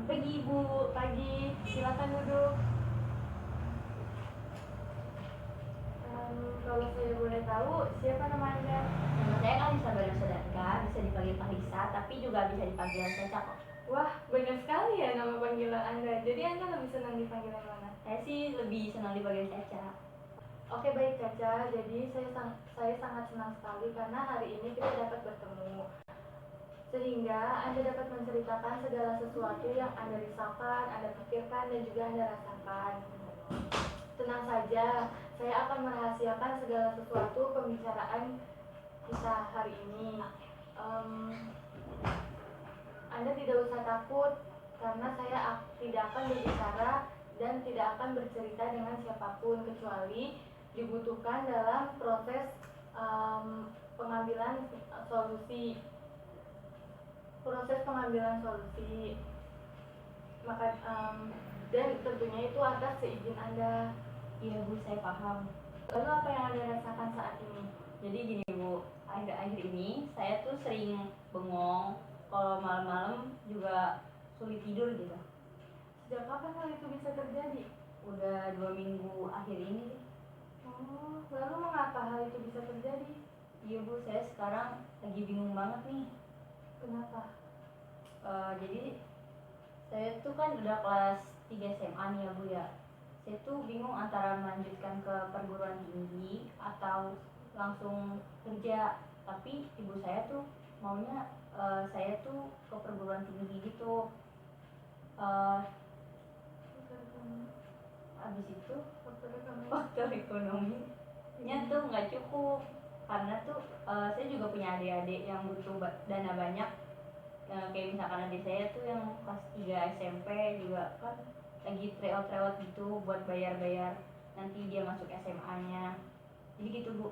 Pagi Ibu, pagi. Silakan duduk. Kalau saya boleh tahu, siapa nama Anda? Nama saya Kalisa Barusadaka, bisa dipanggil Kalisa, tapi juga bisa dipanggil Caca kok. Wah, banyak sekali ya nama panggilan Anda. Jadi Anda lebih senang dipanggil yang mana? Saya sih lebih senang dipanggil Caca. Oke, baik Caca. Jadi saya sangat senang sekali karena hari ini kita dapat bertemu. Sehingga Anda dapat menceritakan segala sesuatu yang Anda risaukan, Anda pikirkan, dan juga Anda rasakan. Tenang saja, saya akan merahasiakan segala sesuatu pembicaraan kita hari ini. Anda tidak usah takut karena saya tidak akan berbicara dan tidak akan bercerita dengan siapapun kecuali dibutuhkan dalam proses pengambilan solusi. Maka dan tentunya itu atas seizin Anda. Iya Bu, saya paham. Lalu apa yang Anda rasakan saat ini? Jadi gini Bu, akhir-akhir ini saya tuh sering bengong, kalau malam-malam juga sulit tidur gitu. Sejak kapan hal itu bisa terjadi? Udah 2 minggu akhir ini. Oh, lalu mengapa hal itu bisa terjadi? Iya Bu, saya sekarang lagi bingung banget nih. Kenapa? Jadi saya tuh kan udah kelas 3 SMA nih ya Bu ya. Saya tuh bingung antara melanjutkan ke perguruan tinggi atau langsung kerja. Tapi ibu saya tuh maunya saya tuh ke perguruan tinggi gitu. Habis itu faktor ekonominya tuh nggak cukup karena tuh saya juga punya adik-adik yang butuh dana banyak. Kayak misalkan adik saya tuh yang kelas 3 SMP juga kan lagi tryout gitu buat bayar-bayar nanti dia masuk SMA-nya. Jadi gitu Bu.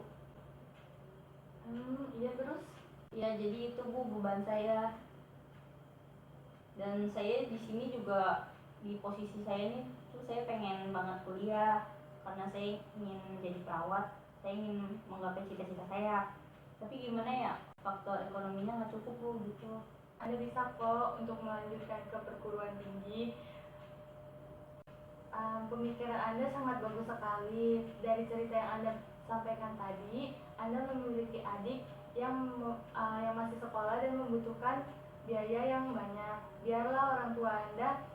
Iya terus? Ya jadi itu Bu beban saya. Dan saya di sini juga di posisi saya nih tuh saya pengen banget kuliah karena saya ingin jadi perawat. Saya ingin menggapai cita-cita saya. Tapi gimana ya, faktor ekonominya nggak cukup Bu gitu. Anda bisa kok untuk melanjutkan ke perguruan tinggi. Pemikiran Anda sangat bagus sekali. Dari cerita yang Anda sampaikan tadi, Anda memiliki adik yang masih sekolah dan membutuhkan biaya yang banyak. Biarlah orang tua Anda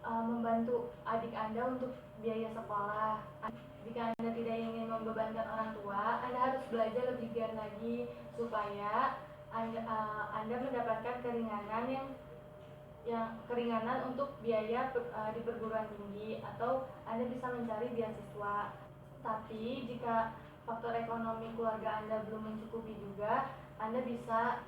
membantu adik Anda untuk biaya sekolah. Jika Anda tidak ingin membebankan orang tua, Anda harus belajar lebih giat lagi supaya Anda mendapatkan keringanan untuk biaya di perguruan tinggi atau Anda bisa mencari beasiswa. Tapi jika faktor ekonomi keluarga Anda belum mencukupi juga, Anda bisa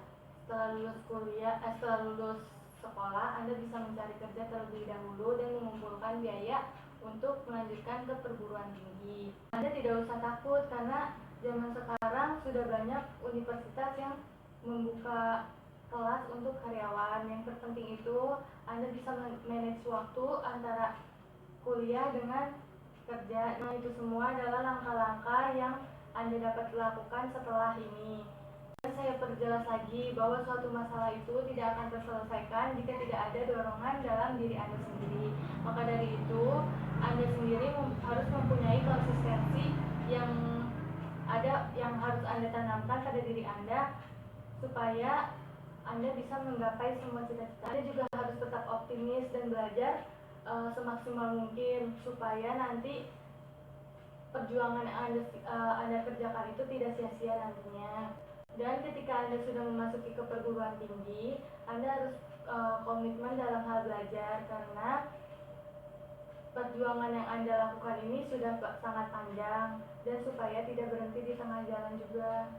setelah lulus sekolah, Anda bisa mencari kerja terlebih dahulu dan mengumpulkan biaya untuk melanjutkan ke perguruan tinggi. Anda tidak usah takut karena zaman sekarang sudah banyak universitas yang membuka kelas untuk karyawan. Yang terpenting itu Anda bisa manage waktu antara kuliah dengan kerja. Nah, itu semua adalah langkah-langkah yang Anda dapat lakukan setelah ini. Saya perjelas lagi bahwa suatu masalah itu tidak akan terselesaikan jika tidak ada dorongan dalam diri Anda sendiri. Maka dari itu, Anda sendiri harus mempunyai konsistensi yang harus Anda tanamkan pada diri Anda supaya Anda bisa menggapai semua cita-cita. Anda juga harus tetap optimis dan belajar semaksimal mungkin supaya nanti perjuangan yang Anda kerjakan itu tidak sia-sia nantinya. Dan ketika Anda sudah memasuki ke perguruan tinggi, Anda harus komitmen dalam hal belajar karena perjuangan yang Anda lakukan ini sudah sangat panjang dan supaya tidak berhenti di tengah jalan juga.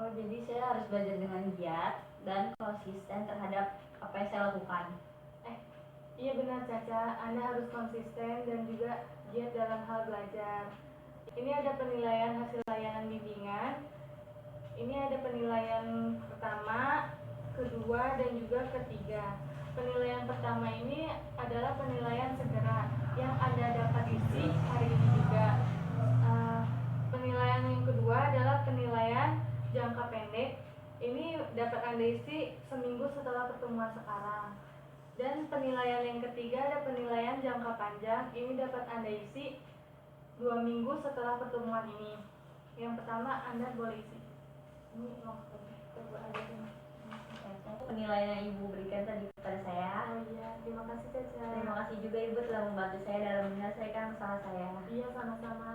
Oh, jadi saya harus belajar dengan giat dan konsisten terhadap apa yang saya lakukan. Iya benar Caca, Anda harus konsisten dan juga giat dalam hal belajar. Ini ada penilaian hasil layanan bimbingan. Ini ada penilaian pertama, kedua, dan juga ketiga. Penilaian pertama ini adalah penilaian segera yang Anda dapat isi hari ini juga. Penilaian yang kedua adalah penilaian jangka pendek. Ini dapat Anda isi seminggu setelah pertemuan sekarang. Dan penilaian yang ketiga ada penilaian jangka panjang. Ini dapat Anda isi 2 minggu setelah pertemuan ini. Yang pertama, Anda boleh isi. Ini coba ada ini. Penilaian yang Ibu berikan tadi kepada saya. Oh iya, terima kasih Caca. Terima kasih juga Ibu telah membantu saya dalam menyelesaikan masalah saya. Iya, sama-sama.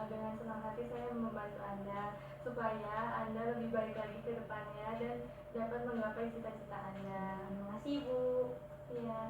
Dengan senang hati saya membantu Anda supaya Anda lebih baik lagi ke depannya dan dapat menggapai cita-cita Anda. Terima kasih Ibu. Iya.